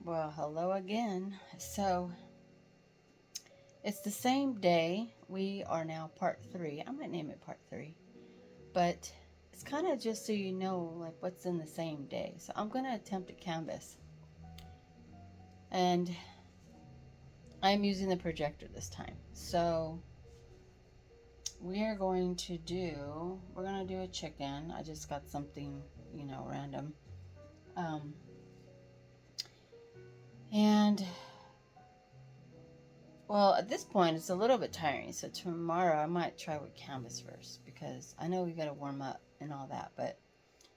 Well, hello again. So it's the same day. We are now part three. I might name it part three, but it's kind of just so you know, like what's in the same day. So I'm going to attempt a canvas, and I'm using the projector this time. So we're going to do a chicken. I just got something, random. Um, and Well, at this point, it's a little bit tiring. So tomorrow, I might try with canvas first because I know we got to warm up and all that. But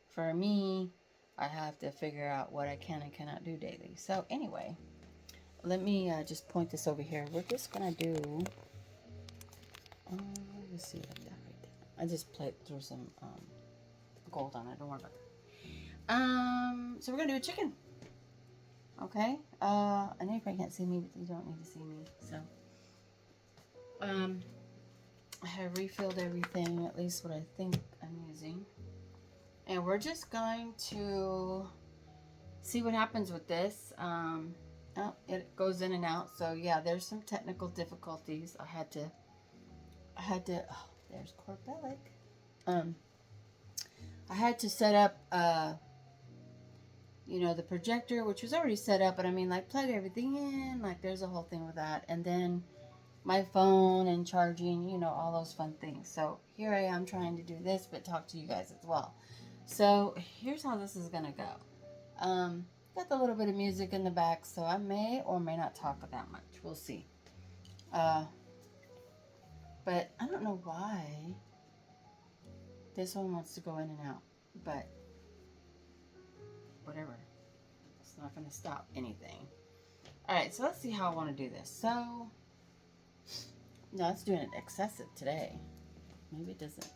for me, I have to figure out what I can and cannot do daily. So anyway, let me just point this over here. We're just gonna do. Let's see like that right there. I just threw some gold on it. Don't worry about that. So we're gonna do a chicken. Okay. I know you probably can't see me, but you don't need to see me. So um, I have refilled everything, at least what I think I'm using. And we're just going to see what happens with this. Oh, it goes in and out. So yeah, there's some technical difficulties. Oh, there's Corbelic. Um, I had to set up, the projector, which was already set up, but I mean, like, plug everything in. Like, there's a whole thing with that. And then my phone and charging, all those fun things. So here I am trying to do this, but talk to you guys as well. So here's how this is gonna go. Got the little bit of music in the back, so I may or may not talk that much. We'll see. Uh, but I don't know why this one wants to go in and out, but whatever. It's not gonna stop anything. All right, so let's see how I want to do this. So, no, it's doing it excessive today. Maybe it doesn't.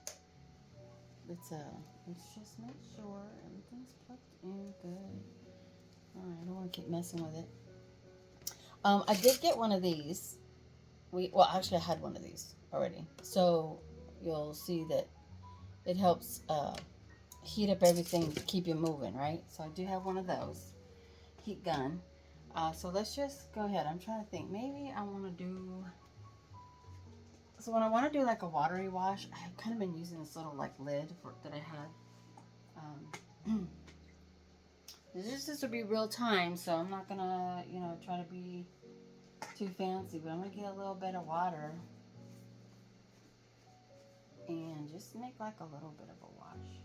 Let's just make sure everything's plugged in good. All right, I don't want to keep messing with it. I did get one of these. Actually, I had one of these already. So you'll see that it helps heat up everything to keep you moving, right? So I do have one of those heat gun. So let's just go ahead. I'm trying to think. Maybe I want to do. So when I want to do like a watery wash, I've kind of been using this little like lid that I had. This will be real time, so I'm not gonna try to be too fancy, but I'm gonna get a little bit of water and just make like a little bit of a wash.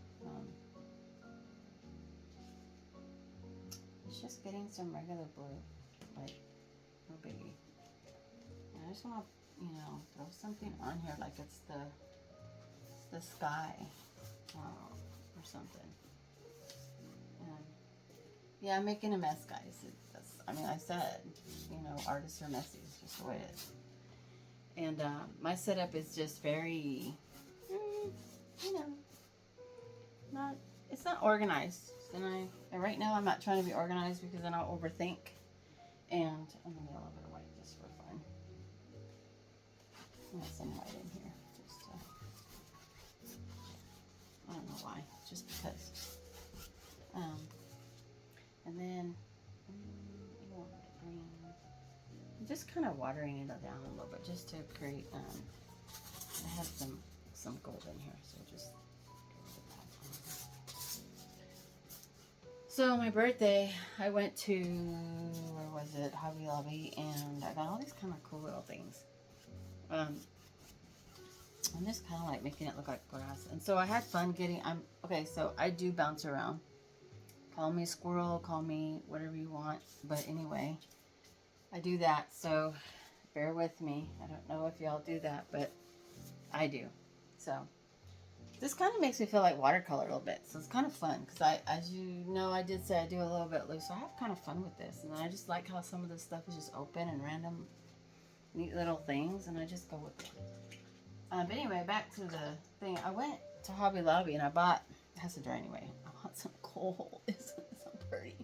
It's just getting some regular blue, like no biggie. And I just want to, throw something on here like it's the sky or something. Yeah, I'm making a mess, guys. I said, artists are messy. It's just the way it is. And my setup is just very, you know, not. It's not organized. And right now I'm not trying to be organized because then I'll overthink. And I'm gonna get a little bit of white just for fun. Got some white in here. I don't know why. Just because. And then green. I'm just kind of watering it down a little bit just to create. I have some gold in here, so just get rid of that. So my birthday, I went to where was it, Hobby Lobby, and I got all these kind of cool little things. I'm just kind of like making it look like grass, and so I had fun getting. Okay. So I do bounce around. Call me squirrel, call me whatever you want. But anyway, I do that. So bear with me. I don't know if y'all do that, but I do. So this kind of makes me feel like watercolor a little bit. So it's kind of fun because as you know, I did say I do a little bit loose. So I have kind of fun with this. And I just like how some of this stuff is just open and random, neat little things. And I just go with it. But anyway, back to the thing. I went to Hobby Lobby and I bought, it has to dry anyway. I bought some coal. It's so pretty.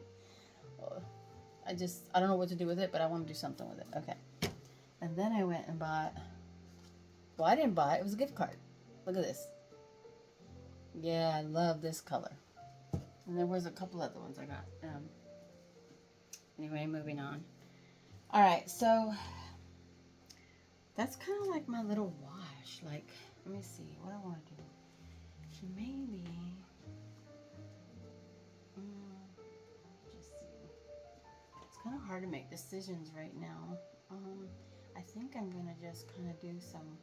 I don't know what to do with it, but I want to do something with it. Okay. And then I went and bought, I didn't buy it. It was a gift card. Look at this. Yeah, I love this color. And there was a couple other ones I got. Anyway, moving on. All right, so that's kind of like my little wash. Like, let me see what I want to do. Maybe, just see. It's kind of hard to make decisions right now. I think I'm gonna just kind of do some.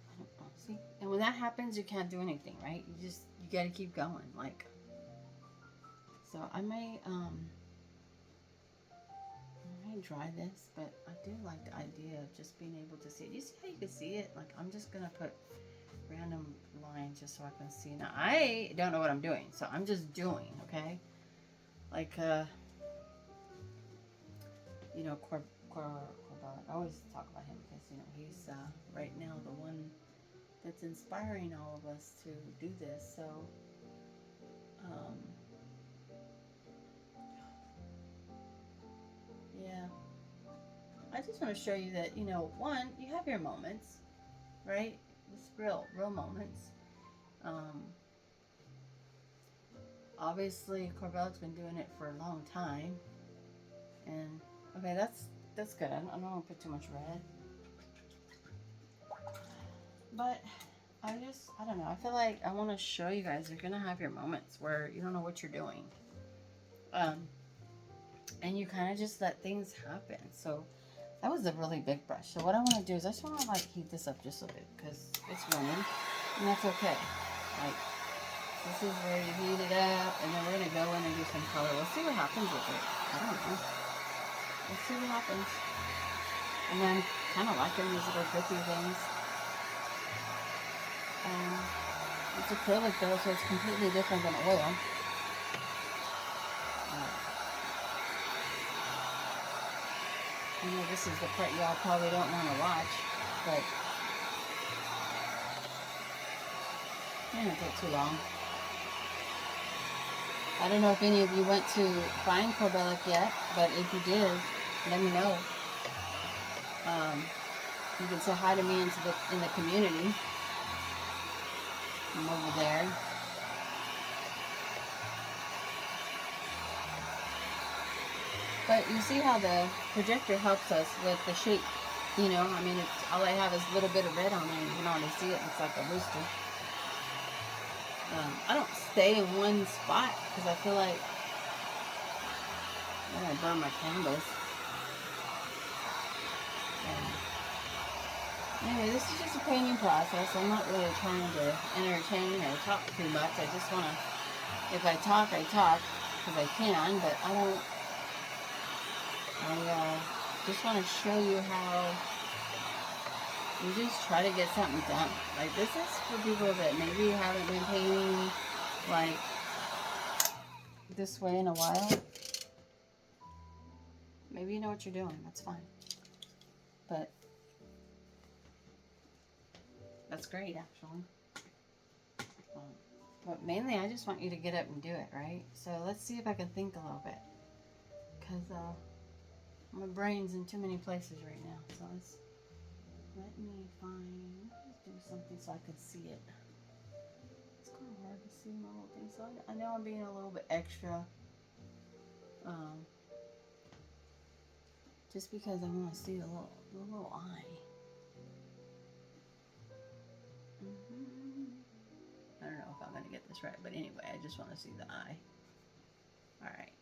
I don't know. See, and when that happens, you can't do anything, right? You gotta keep going. Like, so I may try this, but I do like the idea of just being able to see it. You see how you can see it? Like, I'm just gonna put random lines just so I can see. Now, I don't know what I'm doing, so I'm just doing, okay? Like, you know, I always talk about him because, you know, he's right now the one that's inspiring all of us to do this. So, yeah. I just want to show you that, you know, one, you have your moments, right? It's real moments. Obviously, Corbell's been doing it for a long time. And, okay, that's good. I don't want to put too much red. But I don't know. I feel like I want to show you guys you're going to have your moments where you don't know what you're doing. And you kind of just let things happen. So that was a really big brush. So what I want to do is I just want to like heat this up just a bit because it's running. And that's okay. Like, this is where you heat it up. And then we're going to go in and do some color. We'll see what happens with it. I don't know. We'll see what happens. And then kind of liking these little drippy things. It's acrylic though, so it's completely different than oil. I know this is the part y'all probably don't want to watch, but it didn't take too long. I don't know if any of you went to find Corbellic yet, but if you did, let me know. You can say hi to me in the community. I'm over there. But you see how the projector helps us with the shape. You know, I mean, all I have is a little bit of red on it. You can already see it. It's like a rooster. I don't stay in one spot because I feel like I'm going to burn my canvas. Anyway, this is just a painting process. I'm not really trying to entertain or talk too much. I just want to, if I talk because I can, but I don't, I just want to show you how you just try to get something done. Like, this is for people that maybe haven't been painting like this way in a while. Maybe you know what you're doing. That's fine. But that's great, actually. But mainly, I just want you to get up and do it, right? So let's see if I can think a little bit. Because my brain's in too many places right now. So let me do something so I can see it. It's kind of hard to see my little thing. So I know I'm being a little bit extra. Just because I want to see the little eye. I don't know if I'm going to get this right, but anyway, I just want to see the eye. Alright.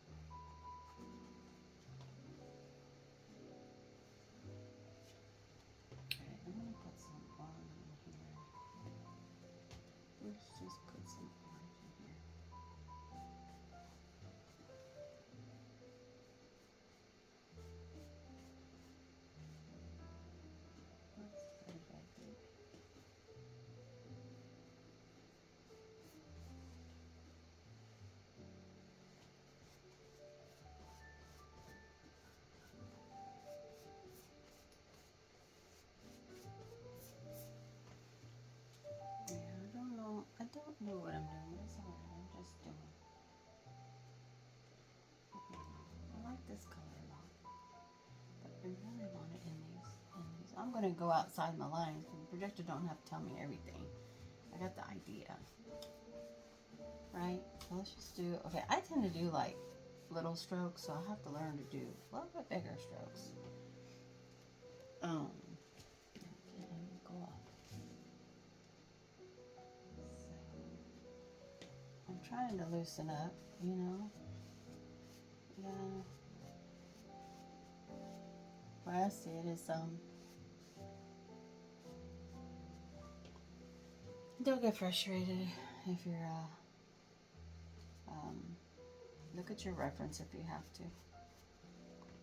Alright, I'm going to put some orange in here. Let's just put some orange in here. I don't know what I'm doing. It's alright. I'm just doing. Okay. I like this color a lot. But I really want it in these. I'm going to go outside my lines. The projector don't have to tell me everything. I got the idea. Right? So let's just do... Okay, I tend to do like little strokes, so I have to learn to do a little bit bigger strokes. Go off. So, I'm trying to loosen up, you know. Yeah. What I see it is don't get frustrated if you're look at your reference if you have to.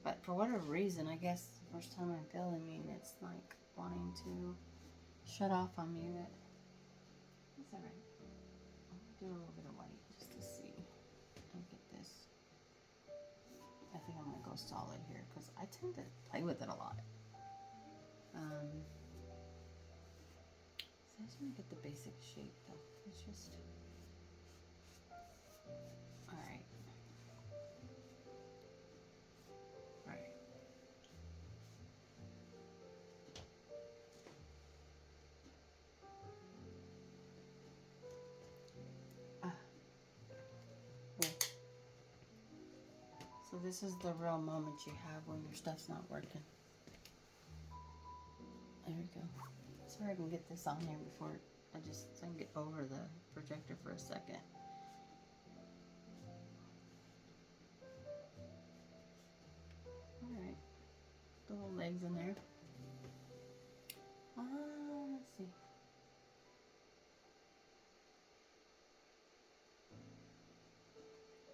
But for whatever reason, I guess the first time I'm filming, it's like wanting to shut off on me, but it's alright. I'll do a little bit of white just to see. I'll get this. I think I'm gonna go solid here because I tend to play with it a lot. So I just want to get the basic shape though. It's just alright. Alright. So this is the real moment you have when your stuff's not working. There we go. Sorry I can get this on here before I can get over the projector for a second. Alright. The little legs in there. Let's see.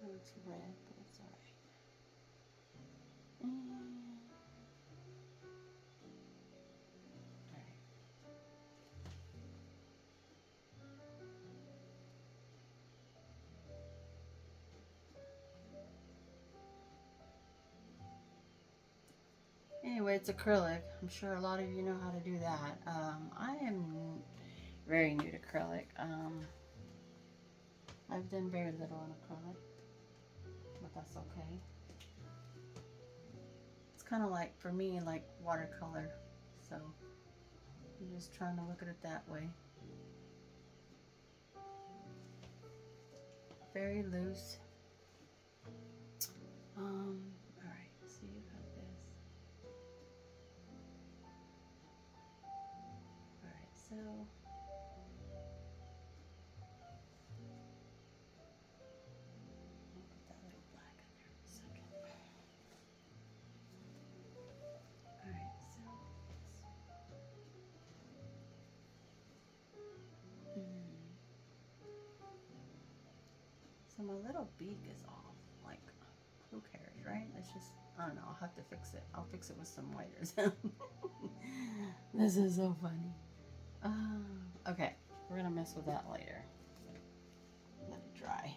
Oh, it's red, but it's alright. Anyway, it's acrylic. I'm sure a lot of you know how to do that. I am very new to acrylic. I've done very little in acrylic, but that's okay. It's kind of like, for me, like watercolor. So I'm just trying to look at it that way. Very loose. Alright, so you got this. Alright, so I'll put that little black in there for a second. Alright, so my little beak is off. Like, who cares, right? It's just, I don't know, I'll have to fix it. I'll fix it with some whiters. This is so funny. Okay, we're gonna mess with that later. Let it dry.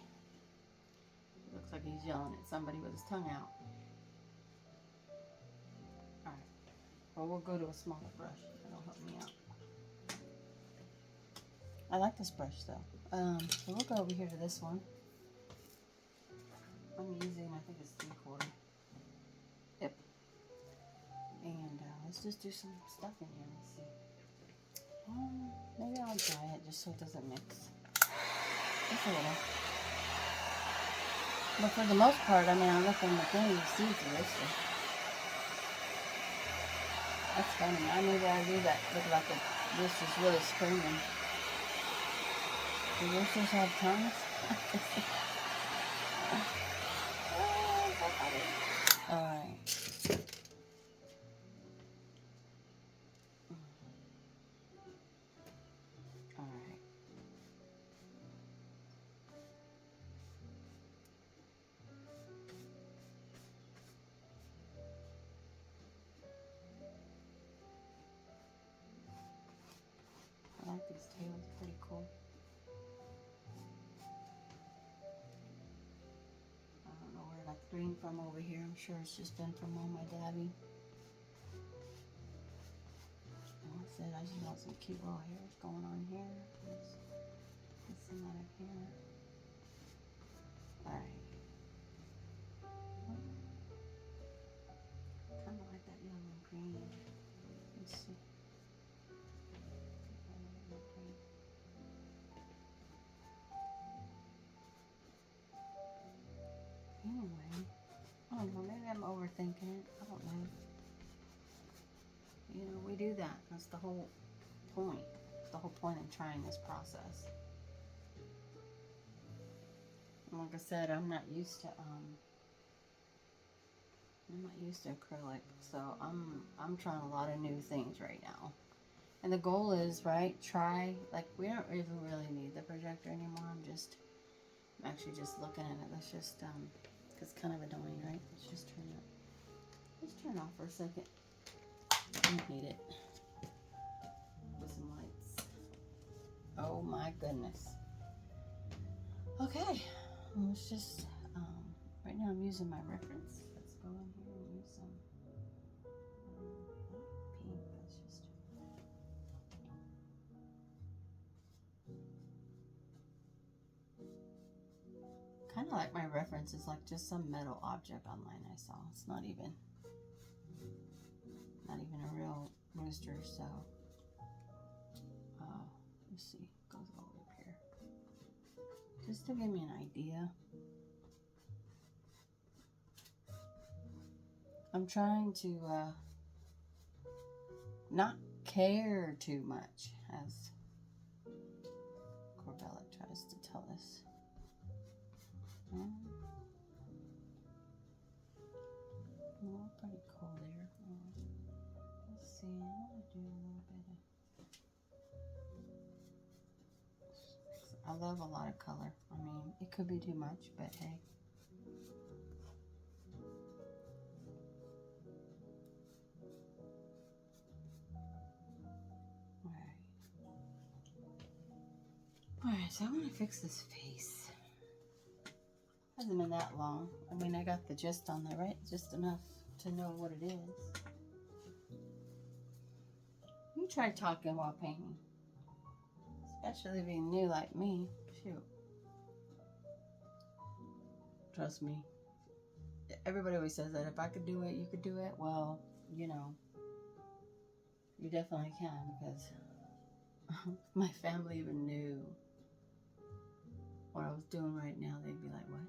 Looks like he's yelling at somebody with his tongue out. Alright, well, we'll go to a smaller brush. That'll help me out. I like this brush though. So we'll go over here to this one. I'm using, I think it's 3/4. Yep. And let's just do some stuff in here. Let's see. Maybe I'll dry it just so it doesn't mix. Just a little. But for the most part, I mean, I'm looking at the thing, you see through it. So. That's funny. Maybe I do that. Look like the rooster's really screaming. Do roosters have tongues? Alright. Alright. I like these tails, pretty cool. I don't know where I got the green from over here. I'm sure it's just been from all my dabbing. Like I said, I just want some cute little hairs going on here. Let's some that up here. Alright. Kind of like that yellow and green. Let's see. Anyway, don't know. Maybe I'm overthinking it. I don't know. You know, we do that. That's the whole point. The whole point of trying this process. And like I said, I'm not used to acrylic, so I'm trying a lot of new things right now. And the goal is, right, try, like, we don't even really need the projector anymore. I'm actually just looking at it. Let's just, it's kind of annoying, right? Let's just turn it off for a second. I need it. With some lights. Oh my goodness. Okay, let's just, right now I'm using my reference. Let's go in here and use some pink. Let's just, kind of like my reference is like just some metal object online I saw. It's not even a real rooster, so let's see, it goes all the way up here. Just to give me an idea. I'm trying to not care too much, as Corbella tries to tell us. Well, pretty cool there. Let's see, I want to do a little bit of... I love a lot of color. I mean, it could be too much, but hey. Alright, so I want to fix this face. Hasn't been that long. I mean, I got the gist on there, right? Just enough to know what it is. You try talking while painting. Especially being new like me. Shoot. Trust me. Everybody always says that if I could do it, you could do it. Well, you know, you definitely can, because my family even knew what I was doing right now. They'd be like, what?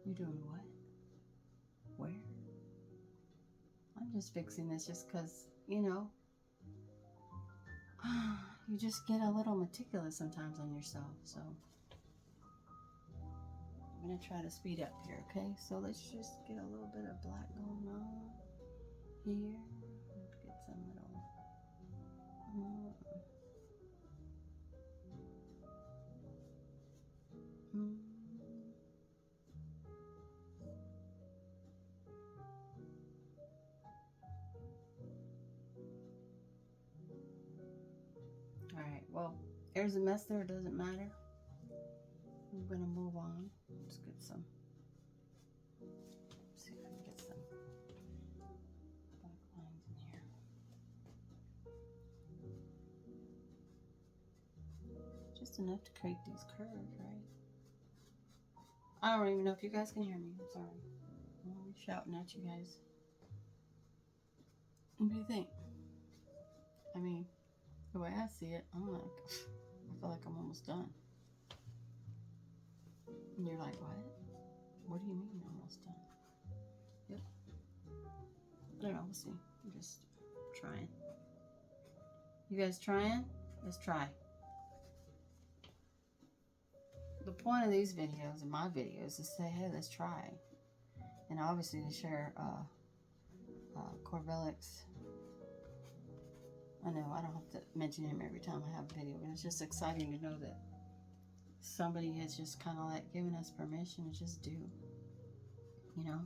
You doing what? Where? I'm just fixing this just because, you know, you just get a little meticulous sometimes on yourself. So I'm going to try to speed up here, okay? So let's just get a little bit of black going on here. Let's get some little... Alright, well, there's a mess there. It doesn't matter. I'm going to move on. Let's get some... Let's see if I can get some black lines in here. Just enough to create these curves, right? I don't even know if you guys can hear me. I'm sorry. I'm always shouting at you guys. What do you think? I mean, the way I see it, I'm like, I feel like I'm almost done. And you're like, what? What do you mean almost done? Yep. I don't know, we'll see. I'm just trying. You guys trying? Let's try. The point of these videos and my videos is to say, hey, let's try. And obviously to share Corvelix. I know I don't have to mention him every time I have a video, but it's just exciting to know that somebody has just kind of like given us permission to just do, you know.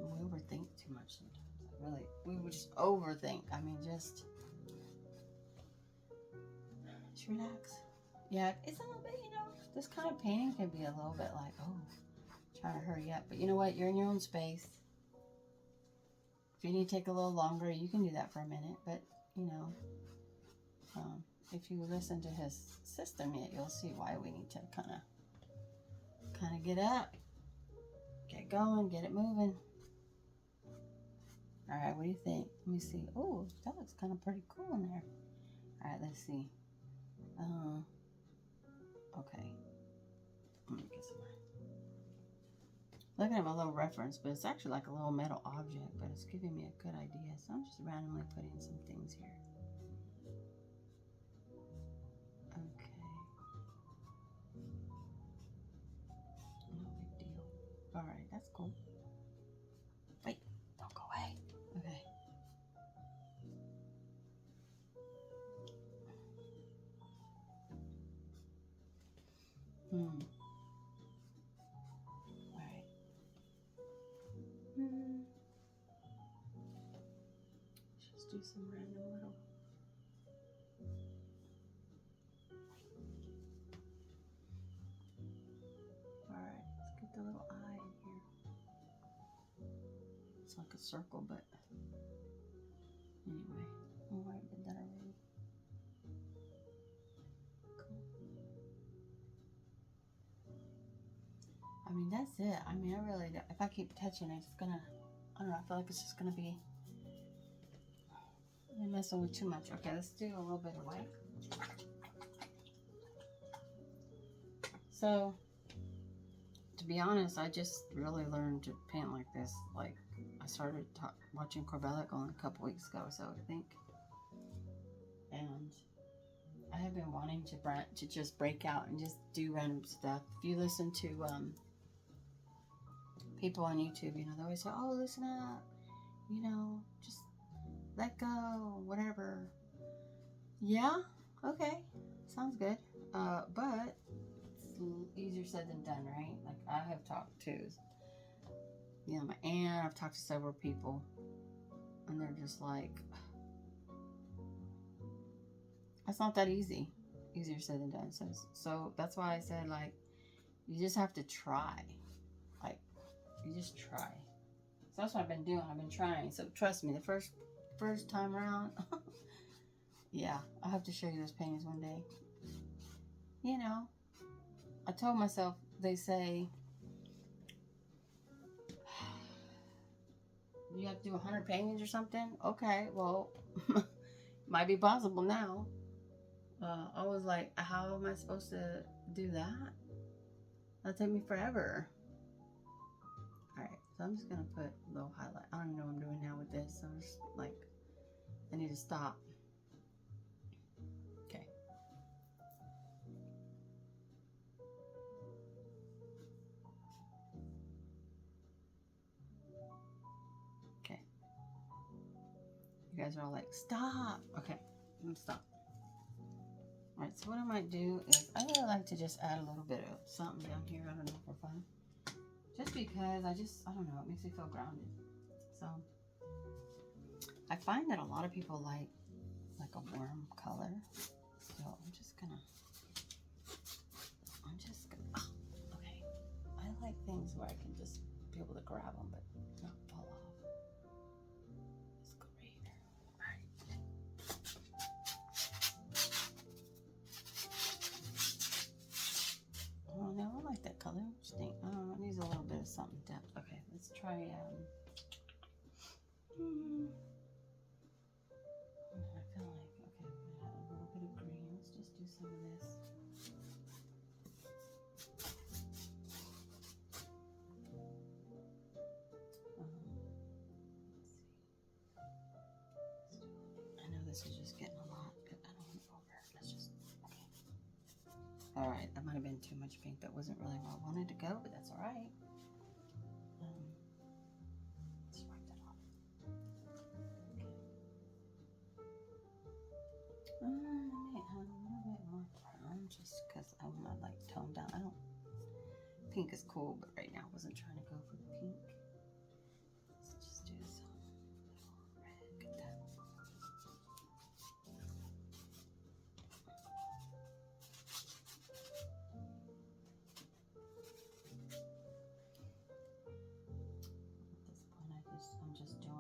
We overthink too much sometimes. Like really, we would just overthink. I mean, just relax. Yeah, it's a little bit, you know, this kind of painting can be a little bit like, oh, trying to hurry up. But you know what? You're in your own space. If you need to take a little longer, you can do that for a minute. But, you know, if you listen to his system yet, you'll see why we need to kind of get up, get going, get it moving. All right, what do you think? Let me see. Oh, that looks kind of pretty cool in there. All right, let's see. Okay. Let me get some. Looking at my little reference, but it's actually like a little metal object, but it's giving me a good idea. So I'm just randomly putting some things here. Okay. No big deal. All right, that's cool. Wait, don't go away. Okay. All right. Just do some random little. All right, let's get the little eye in here. It's like a circle, but anyway. Oh, I did that already. Cool. I mean, that's it. I mean, I really don't. If I keep touching it, it's gonna, I don't know, I feel like it's just gonna be messing with too much. Okay, let's do a little bit of white. So, to be honest, I just really learned to paint like this. Like, I started watching Corbellic only a couple weeks ago, so I think. And I have been wanting to just break out and just do random stuff. If you listen to people on YouTube, you know, they always say, "Oh, listen up, you know, just let go, whatever." Yeah, okay, sounds good. But it's easier said than done, right? Like, I have talked to, you know, my aunt. I've talked to several people, and they're just like, "That's not that easy." Easier said than done. So that's why I said, like, you just have to try. Like, you just try. So that's what I've been doing. I've been trying. So trust me, the first time around, yeah, I'll have to show you those paintings one day. You know, I told myself, they say, you have to do 100 paintings or something. Okay, well, might be possible now. I was like, how am I supposed to do that? That'll take me forever. Alright, so I'm just going to put a little highlight. I don't even know what I'm doing now with this. So I'm just like, I need to stop. Okay. Okay. You guys are all like, stop. Okay, I'm going to stop. Alright, so what I might do is, I really like to just add a little bit of something down here. I don't know, for fun. Just because I don't know, it makes me feel grounded. So, I find that a lot of people like a warm color. So, I'm just gonna, oh, okay. I like things where I can just be able to grab them, but not fall off. Let's go right here. Alright. Oh, no, I like that color. What do you think? It needs a little bit of something depth. Okay, let's try, I feel like, okay, I'm gonna have a little bit of green. Let's just do some of this. Let's see. I know this is just getting a lot, but I don't want to over. Let's just, okay. Alright, that might have been too much pink. That wasn't really where I wanted to go, but that's alright. Let's wipe that off. Okay. I may add a little bit more brown just because I want to like tone down. I don't, pink is cool, but right now I wasn't trying to go for the pink. Let's just do some little red. Look at that. At this point, I'm just doing.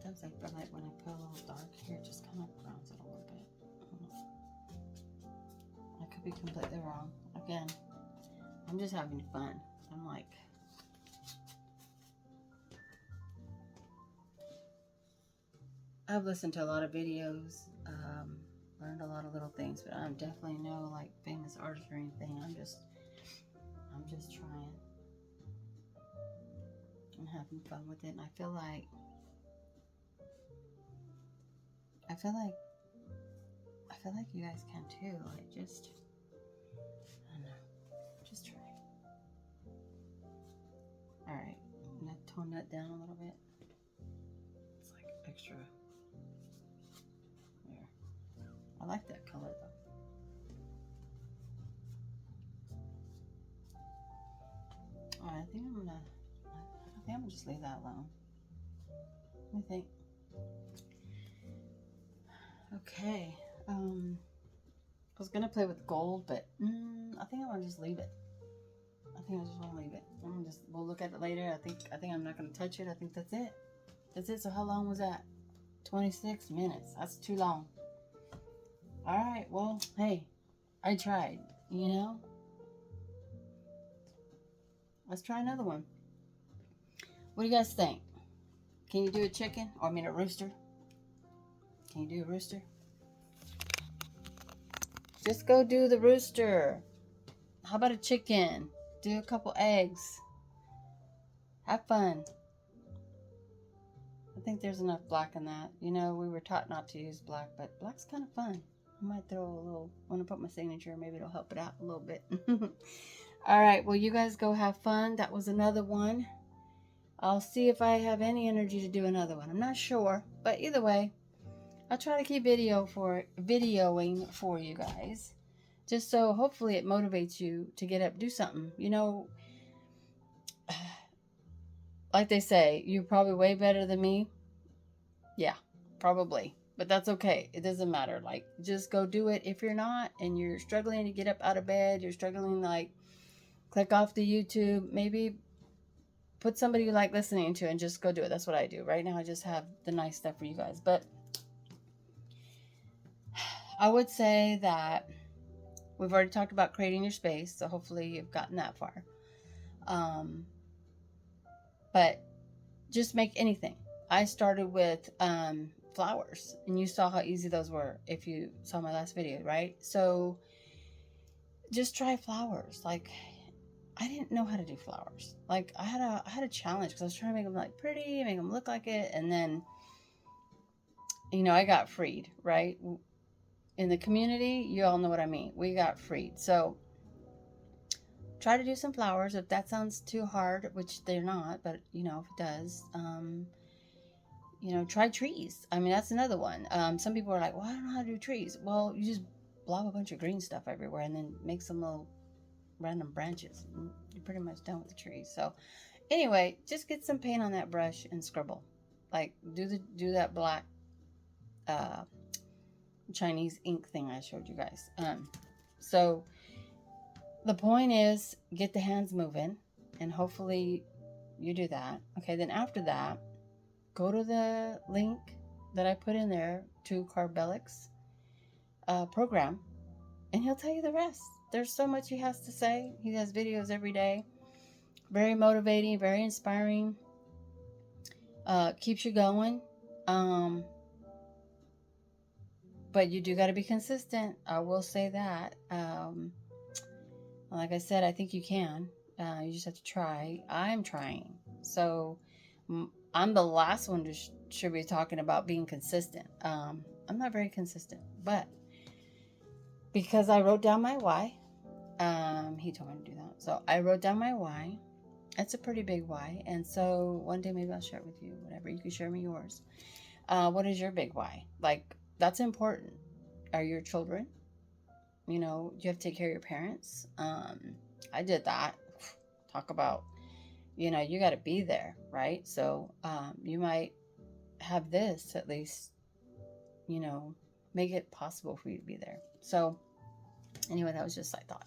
Sometimes I feel like when I put a little dark here, it just kind of browns it a little bit. I could be completely wrong. Again, I'm just having fun. I'm like, I've listened to a lot of videos, learned a lot of little things, but I'm definitely no like famous artist or anything. I'm just trying. I'm having fun with it, and I feel like you guys can too. Like, just, I don't know, just try. All right, I'm gonna tone that down a little bit. It's like extra. There. I like that color though. All right, I think I'm gonna just leave that alone. Let me think. Okay. I was gonna play with gold, but I think I want to just leave it. I think I just want to leave it. We'll look at it later. I think I'm not gonna touch it. I think that's it. That's it. So how long was that? 26 minutes. That's too long. All right. Well, hey, I tried. You know. Let's try another one. What do you guys think? Can you do a chicken? Or I mean a rooster? Can you do a rooster? Just go do the rooster. How about a chicken? Do a couple eggs. Have fun. I think there's enough black in that. You know, we were taught not to use black, but black's kind of fun. I might throw a little, when I put my signature, maybe it'll help it out a little bit. All right, well, you guys go have fun. That was another one. I'll see if I have any energy to do another one. I'm not sure, but either way, I'll try to keep videoing for you guys, just so hopefully it motivates you to get up, do something. You know, like they say, you're probably way better than me. Yeah, probably, but that's okay. It doesn't matter. Like, just go do it. If you're not, and you're struggling to get up out of bed, you're struggling, like, click off the YouTube, maybe put somebody you like listening to and just go do it. That's what I do. Right now I just have the nice stuff for you guys. But I would say that we've already talked about creating your space, so hopefully you've gotten that far. But just make anything. I started with flowers, and you saw how easy those were if you saw my last video, right? So just try flowers. Like, I didn't know how to do flowers. Like, I had a challenge because I was trying to make them like pretty, make them look like it, and then, you know, I got freed, right? In the community, you all know what I mean. We got freed. So try to do some flowers. If that sounds too hard, which they're not, but you know, if it does, you know, try trees. I mean, that's another one. Some people are like, well, I don't know how to do trees. Well, you just blob a bunch of green stuff everywhere and then make some little random branches. And you're pretty much done with the trees. So anyway, just get some paint on that brush and scribble. Like, do that black Chinese ink thing I showed you guys. So the point is, get the hands moving, and hopefully you do that. Okay, then after that, go to the link that I put in there to Carbellic's program, and he'll tell you the rest. There's so much he has to say. He has videos every day. Very motivating, very inspiring. Keeps you going. But you do got to be consistent. I will say that. Like I said, I think you can. You just have to try. I'm trying. So I'm the last one to should be talking about being consistent. I'm not very consistent, but because I wrote down my why, he told me to do that. So I wrote down my why. It's a pretty big why. And so one day maybe I'll share it with you, whatever. You can share me yours. What is your big why? Like, that's important. Are your children? You know, you have to take care of your parents. I did that. Talk about, you know, you got to be there, right? So you might have this at least, you know, make it possible for you to be there. So anyway, that was just my thought.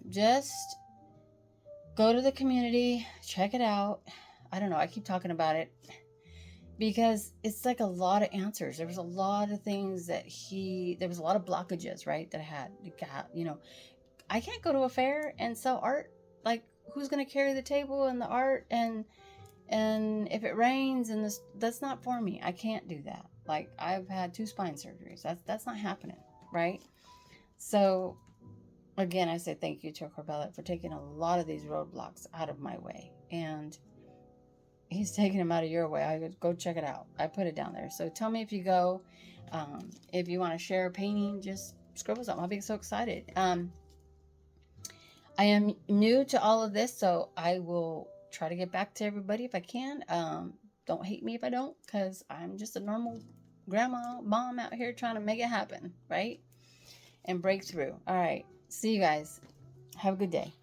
Just go to the community, check it out. I don't know. I keep talking about it because it's like a lot of answers. There was a lot of things that there was a lot of blockages, right? That I had, you know, I can't go to a fair and sell art. Like, who's going to carry the table and the art and And if it rains and this, that's not for me. I can't do that. Like, I've had 2 spine surgeries. That's not happening, right? So again, I say thank you to Corbella for taking a lot of these roadblocks out of my way. And he's taking them out of your way. I would go check it out. I put it down there. So tell me if you go. If you want to share a painting, just scribble something. I'll be so excited. I am new to all of this, so I will try to get back to everybody if I can. Don't hate me if I don't, because I'm just a normal grandma, mom out here trying to make it happen, right? And break through. All right. See you guys. Have a good day.